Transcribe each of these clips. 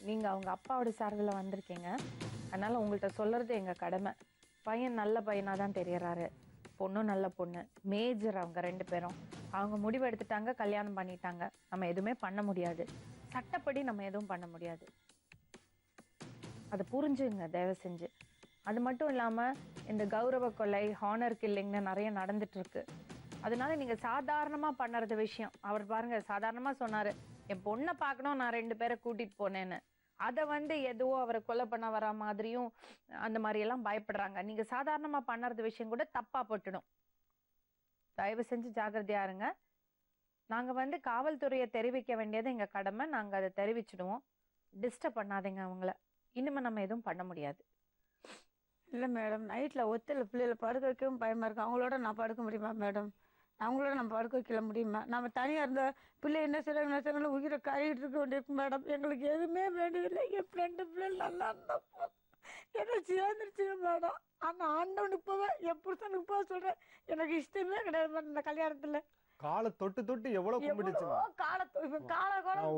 நீங்க அவங்க அப்பாவோட சார்பில் வந்திருக்கீங்க, அதனால உங்கள்கிட்ட சொல்றது எங்க கடமை. பையன் நல்ல பையனா தான் தெரியறாரு, பொண்ணும் நல்ல பொண்ணு, மேஜர் அவங்க 2 பேரும். அவங்க முடிவு எடுத்துட்டாங்க, கல்யாணம் பண்ணிட்டாங்க. நம்ம எதுவுமே பண்ண முடியாது, சட்டப்படி நம்ம எதுவும் பண்ண முடியாது. அதை புரிஞ்சுங்க தயவு செஞ்சு. அது மட்டும் இல்லாம இந்த கௌரவ கொலை, ஹானர் கில்லிங்னு நிறைய நடந்துட்டு இருக்கு. அதனால நீங்க சாதாரணமா பண்ணுறது விஷயம். அவர் பாருங்க சாதாரணமா சொன்னாரு, என் பொண்ணை பார்க்கணும், நான் 2 பேரை கூட்டிட்டு போனேன்னு. அதை எதுவோ அவரை கொலை பண்ண வர மாதிரியும் அந்த மாதிரி எல்லாம் பயப்படுறாங்க. நீங்க சாதாரணமா பண்ணுறது விஷயம் கூட தப்பா போட்டுடும். தயவு செஞ்சு ஜாக்கிரதையா இருங்க. நாங்க காவல்துறையை தெரிவிக்க வேண்டியது எங்க கடமை, நாங்க அதை தெரிவிச்சிடுவோம். டிஸ்டர்ப் பண்ணாதீங்க அவங்கள. இனிமே நம்ம எதுவும் பண்ண முடியாது. இல்லை மேடம், நைட்டில் ஒத்தில் பிள்ளைகளை படுக்க வைக்கவும் பயமாக இருக்கும். அவங்களோட நான் படுக்க முடியுமா மேடம்? அவங்களோட நம்ம படுக்க வைக்கல முடியுமா? நம்ம தனியாக இருந்த பிள்ளை என்ன செய்யறாங்க உயிரை கறிக்கிட்டு இருக்க வேண்டியிருக்கும் மேடம். எங்களுக்கு எதுவுமே வேண்டியதில்லை. என் ஃப்ரெண்டு பிள்ளை நல்லா இருந்தப்போ என்ன சேர்ந்துருச்சுங்க மேடம். ஆனால் ஆண்டவனுக்கு போவேன், என் புருஷனுக்கு போக சொல்கிறேன். எனக்கு இஷ்டமே கிடையாது மேடம் இந்த கல்யாணத்தில். காலை தொட்டு தொட்டு எவ்வளவு கும்பிடுச்சு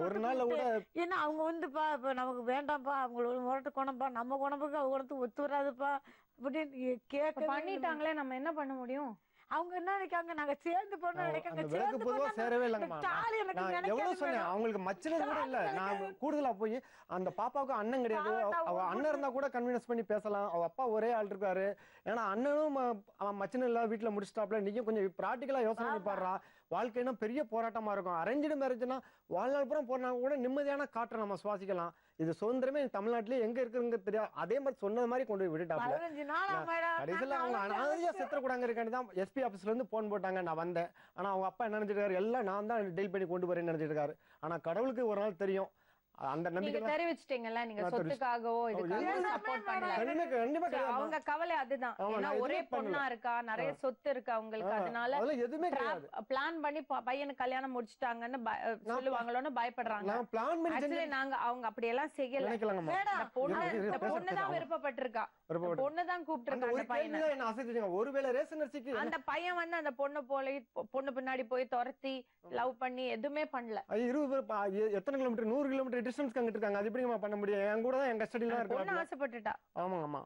ஒரு நாள் கூட. ஏன்னா அவங்க இப்ப நமக்கு வேண்டாம்ப்பா, அவங்களோட முரட்டு குணம்பா, நம்ம குணம்புக்கு அவங்க குணத்துக்கு ஒத்து வராதுப்பா அப்படின்னு கேட்க பண்ணிட்டாங்களே, நம்ம என்ன பண்ண முடியும்? அவங்க என்ன நினைக்காங்க, நாங்க சேர்ந்து போறோம் நினைக்காங்க. விளக்கு பொதுவா சேரவே இல்லைங்கம்மா. நான் எவ்வளவு சொன்னேன், அவங்களுக்கு மச்சினது கூட இல்ல. நான் கூடுதலா போய் அந்த பாப்பாவுக்கு அண்ணன் கிடையாது, அவ அண்ணன் இருந்தா கூட கன்வின்ஸ் பண்ணி பேசலாம். அவ அப்பா ஒரே ஆள் இருக்காரு. ஏன்னா அண்ணனும் அவன் மச்சின இல்ல வீட்டுல முடிச்சிட்டாப்ல. நீங்க கொஞ்சம் பிராக்டிகலா யோசனை பண்ணி பாடுறா. வாழ்க்கைன்னா பெரிய போராட்டமா இருக்கும். அரேஞ்சு மேரேஜ்னா வாழ்நாள் புறம் போறாங்க கூட நிம்மதியான காற்றை நம்ம சுவாசிக்கலாம். இது சுதந்திரமே தமிழ்நாட்டிலே எங்க இருக்குங்க தெரியாது. அதே மாதிரி சொன்னது மாதிரி கொண்டு போய் விட்டுட்டாப்ல. கடைசியில் அவங்க அனாதையா செத்துறக்கூடாங்க இருக்காண்டிதான் எஸ்பி ஆபீஸ்ல இருந்து போன் போட்டாங்க. நான் வந்தேன். ஆனா அவங்க அப்பா என்ன நினைச்சிருக்காரு, எல்லாம் நான் தான் டீல் பண்ணி கொண்டு போறேன்னு நினைச்சிருக்காரு. ஆனா கடவுளுக்கு ஒரு நாள் தெரியும். அந்த நம்பிக்கை தெரிவிச்சிட்டீங்கல்ல, நீங்க சொத்துக்காகவோ இதுக்காக சப்போர்ட் பண்ணல. அவங்க கவலை அதுதான். ஏன்னா ஒரே பொண்ணா இருக்கா, நிறைய சொத்து இருக்கு அவங்களுக்கு. அதனால எதுவுமே பிளான் பண்ணி பையனுக்கு கல்யாணம் முடிச்சிட்டாங்கன்னு சொல்லுவாங்களோன்னு பயப்படுறாங்க. நாங்க அவங்க அப்படியெல்லாம் செய்யல. பொண்ணுதான் விருப்பப்பட்டிருக்கா, பொண்ணுதான் கூப்பிட்டு ஒருவேளை ரேஷன் அரிசிக்கு அந்த பையன் அந்த பொண்ணு பின்னாடி போய் துரத்தி லவ் பண்ணி எதுவுமே பண்ணல. 20 எத்தனை கிலோமீட்டர், 100 கிலோமீட்டர் டிஸ்டன்ஸ் அங்கிட்டு இருக்காங்க. அது எப்படி பண்ண முடியும்? என் கூட தான் என் கஸ்டடியில இருக்காங்க. ஆசைப்பட்டுட்டா. ஆமா ஆமா.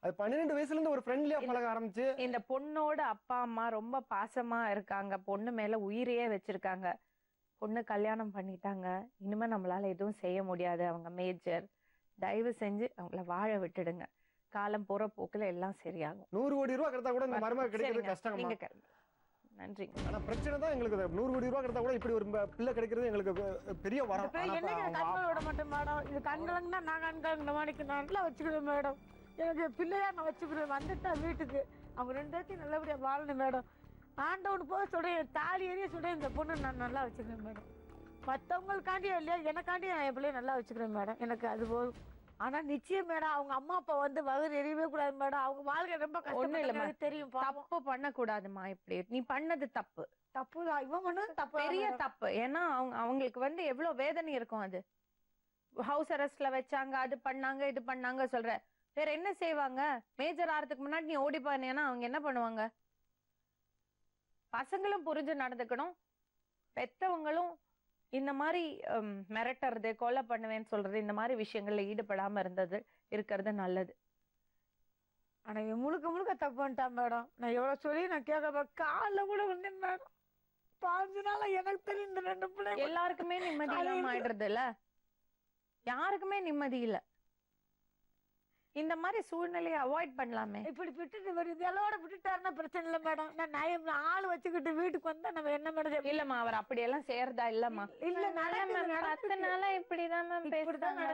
அது 12 வயசுல இருந்து ஒரு ஃப்ரெண்ட்லியா பழக ஆரம்பிச்சு. இந்த பொண்ணோட அப்பா அம்மா ரொம்ப பாசமா இருக்காங்க, பொண்ணு மேல உயிரையே வச்சிருக்காங்க. பொண்ணு கல்யாணம் பண்ணிட்டாங்க, இனிமே நம்மளால எதுவும் செய்ய முடியாது. அவங்க மேஜர், தயவு செஞ்சு அவங்கள வாழ விட்டுடுங்க. காலம் போற போக்குல எல்லாம் சரியாகும். 100 கோடி ரூபாய் கிடைத்தா கூட இந்த மருமக கிடைக்கிறது கஷ்டம். நன்றி. ஆனா பிரச்சனை தான் எங்களுக்கு 100 கோடி ரூபாய் கிடைத்தா கூட இப்படி ஒரு பிள்ளை கிடைக்கிறது எங்களுக்கு பெரிய வரம். கண்களோட மட்டும் மேடம், இது கண்கலங்கன்னா நான் கண்கலங்க மாணிக்கு நல்லா வச்சுக்கிறேன் மேடம். எனக்கு பிள்ளையா நான் வச்சுக்கிறேன். வந்துட்டா வீட்டுக்கு அவங்க 2 பேர்த்தையும் நல்லபடியா வாழணும் மேடம். ஆண்டவனு போக சொல்றேன், தாலி எறிய சொல்றேன், இந்த பொண்ணு நான் நல்லா வச்சுக்கிறேன் மேடம். மற்றவங்களுக்காண்டியும் இல்லையா, எனக்காண்டியும் நான் என் பிள்ளைய நல்லா வச்சுக்கிறேன் மேடம். எனக்கு அது போதும். ஆனா நிச்சயம் மேடம், அவங்க அம்மா அப்பா வகுறு எரியவே கூடாது மேடம். அவங்க வாழ்க்கை ரொம்ப கஷ்டம் தெரியும். தப்பு பண்ண கூடாதுமா. இப்படி நீ பண்ணது தப்பு. தப்பு இவன் பண்ணது தப்பு, பெரிய தப்பு. ஏன்னா அவங்களுக்கு எவ்வளவு வேதனை இருக்கும். அது ஹவுஸ் அரெஸ்ட்ல வச்சாங்க, அது பண்ணாங்க, இது பண்ணாங்க சொல்ற. வேற என்ன செய்வாங்க? மேஜர் ஆறதுக்கு முன்னாடி நீ ஓடி போனேன்னா அவங்க என்ன பண்ணுவாங்க? பசங்களும் புரிஞ்சு நடந்துக்கணும், பெத்தவங்களும் இந்த மாதிரி மிரட்டுறது, கொலை பண்ணுவேன்னு சொல்றது, இந்த மாதிரி விஷயங்கள்ல ஈடுபடாம இருக்கிறது நல்லது. ஆனா முழுக்க முழுக்க தப்பு பண்ணிட்டான் மேடம். நான் எவ்வளவு சொல்லி நான் கேட்க காலில் கூட வந்தேன் மேடம். 5 நாளா எனக்கு தெரியும் இந்த 2 பிள்ளை. எல்லாருக்குமே நிம்மதி இல்லாம ஆயிடுறது இல்ல, யாருக்குமே நிம்மதி இல்ல. இந்த மாதிரி சூழ்நிலையை அவாய்ட் பண்ணலாமே. இப்படி விட்டுட்டு வருது எல்லோட விட்டுட்டாருன்னா பிரச்சனை இல்லை மேடம். நான் ஆள் வச்சுக்கிட்டு வீட்டுக்கு வந்தா நம்ம என்ன மேடம்? இல்லம்மா, அவர் அப்படியெல்லாம் செய்யறதா இல்லம்மா. இல்ல 10 நாளா இப்படிதான் மேம் பேசுறாங்க.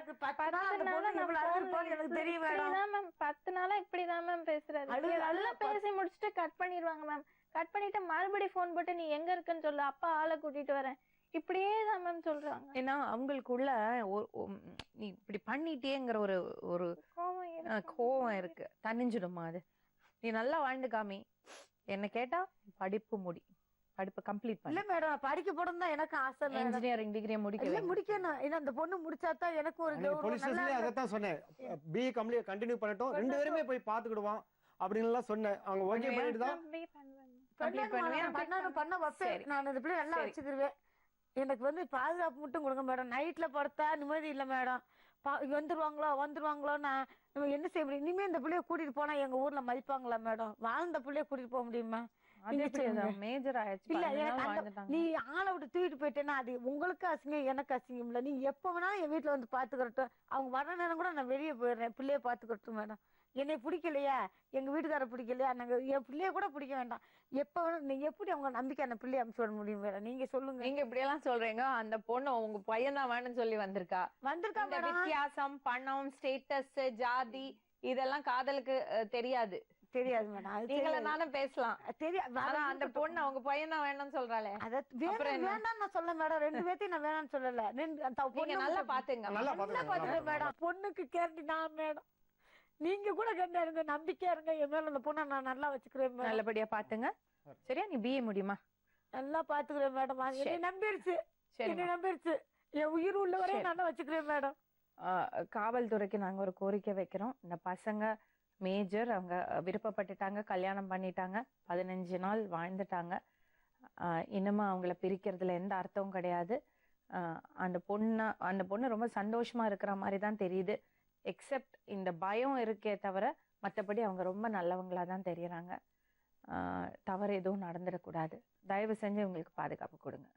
எனக்கு தெரியும் மேம். 10 நாளா இப்படிதான் மேம் பேசுறாரு. நல்லா பேசி முடிச்சுட்டு கட் பண்ணிடுவாங்க மேம். கட் பண்ணிட்டு மறுபடியும் போன் போட்டு நீ எங்க இருக்குன்னு சொல்லு, அப்பா ஆளை கூட்டிட்டு வரேன், இப்படியே தான் மேம் சொல்றாங்க. ஏன்னா அவங்களுக்குள்ள நீ இப்படி பண்ணிட்டேங்கிற ஒரு கோவம் இருக்கு. தனிஞ்சிடுமா அது? நீ நல்லா வாழ்ந்து காமி. என்ன கேட்டா படிப்பு படிப்பு கம்ப்ளீட் பண்ணல மேடம். படிக்க போறோம் தான் எனக்கு ஆசை. இன்ஜினியரிங் டிகிரி முடிக்கணும். ஏன்னா அந்த பொண்ணு முடிச்சாதான் எனக்கு ஒரு அதான் சொன்னேன், பி கம்ப்ளீட் கண்டினியூ பண்ணட்டும், 2 பேருமே போய் பாத்துக்கிடுவான் அப்படின்னு எல்லாம் சொன்னேன். அவங்க ஓகே பண்ணிட்டு தான் பண்ண வைப்பேன். நான் இந்த பிள்ளை நல்லா வச்சுக்கிருவேன். எனக்கு பாதுகாப்பு மட்டும் கொடுங்க மேடம். நைட்ல படுத்தா நிம்மதி இல்லை மேடம். வந்துருவாங்களோ நான் நம்ம என்ன செய்ய முடியும்? இனிமே இந்த பிள்ளைய கூட்டிட்டு போனா எங்க ஊர்ல மதிப்பாங்களா மேடம்? வாழ்ந்த பிள்ளைய கூட்டிட்டு போக முடியுமா? அது எப்படி மேஜர் ஆயிடுச்சு, இல்ல 15 நாள் எனக்கு வாழ்ந்துட்டாங்க. நீ ஆளை விட்டு தூக்கிட்டு போயிட்டேன்னா அது உங்களுக்கு அசிங்கம், எனக்கு அசிங்கம் இல்ல. நீ எப்ப வேணாலும் என் வீட்டுல வந்து பாத்துக்கிறட்டும். அவங்க வர நேரம் கூட நான் வெளியே போயிடுறேன், பிள்ளைய பாத்துக்கிறட்டும் மேடம். என்னை பிடிக்கலையா, எங்க வீட்டுக்கார பிடிக்கலையா, நாங்க என் பிள்ளைய கூட பிடிக்க வேண்டாம். எப்ப வேணும் நீ எப்படி அவங்க நம்பிக்கை அந்த பிள்ளைய அனுப்பிச்சு விட முடியும் மேடம்? நீங்க சொல்லுங்க. நீங்க இப்படி எல்லாம் சொல்றீங்க. அந்த பொண்ணு உங்க பையன் தான் வேணும்னு சொல்லி வந்திருக்கா. வந்திருக்கா இந்த மேடம். வித்தியாசம், பணம், ஸ்டேட்டஸ், ஜாதி இதெல்லாம் காதலுக்கு தெரியாது. தெரியாது மேடம். அது நீங்கள தானே பேசலாம். தெரியாது. ஆனா அந்த பொண்ணு அவங்க பையன் தான் வேணும்னு சொல்றாளே. அத வேண்டாம் நான் சொல்ல மேடம். 2 பேத்தையும் நான் வேணாம்னு சொல்லல. நீங்க நல்லா பாத்துங்க. நல்லா பாத்துக்கிறேன் மேடம். பொண்ணுக்கு கேரண்டி நான் மேடம். நீங்க கூட கண்டா இருங்க, நம்பிக்கையா இருங்க. என் மேல அந்த பொண்ணை நான் நல்லா வச்சுக்கிறேன் மேடம். நல்லபடியா பாத்துங்க. சரியா? நீ பிஏ முடியுமா? நல்லா பாத்துக்கிறேன் மேடம். என்னை நம்பிருச்சு, என்னை நம்பிருச்சு. என் உயிர் உள்ள வரையும் நல்லா வச்சுக்கிறேன் மேடம். காவல்துறைக்கு நாங்க ஒரு கோரிக்கை வைக்கிறோம். இந்த பசங்க மேஜர், அவங்க விருப்பப்பட்டுட்டாங்க, கல்யாணம் பண்ணிட்டாங்க, 15 நாள் வாழ்ந்துட்டாங்க. இன்னுமா அவங்கள பிரிக்கிறதுல எந்த அர்த்தமும் கிடையாது. அந்த பொண்ணு ரொம்ப சந்தோஷமா இருக்கிற மாதிரி தான் தெரியுது. எக்ஸப்ட் இந்த பயம் இருக்கே தவிர மற்றபடி அவங்க ரொம்ப நல்லவங்களா தான் தெரியறாங்க. தவறு எதுவும் நடந்துடக்கூடாது. தயவு செஞ்சு உங்களுக்கு பாதுகாப்பு கொடுங்க.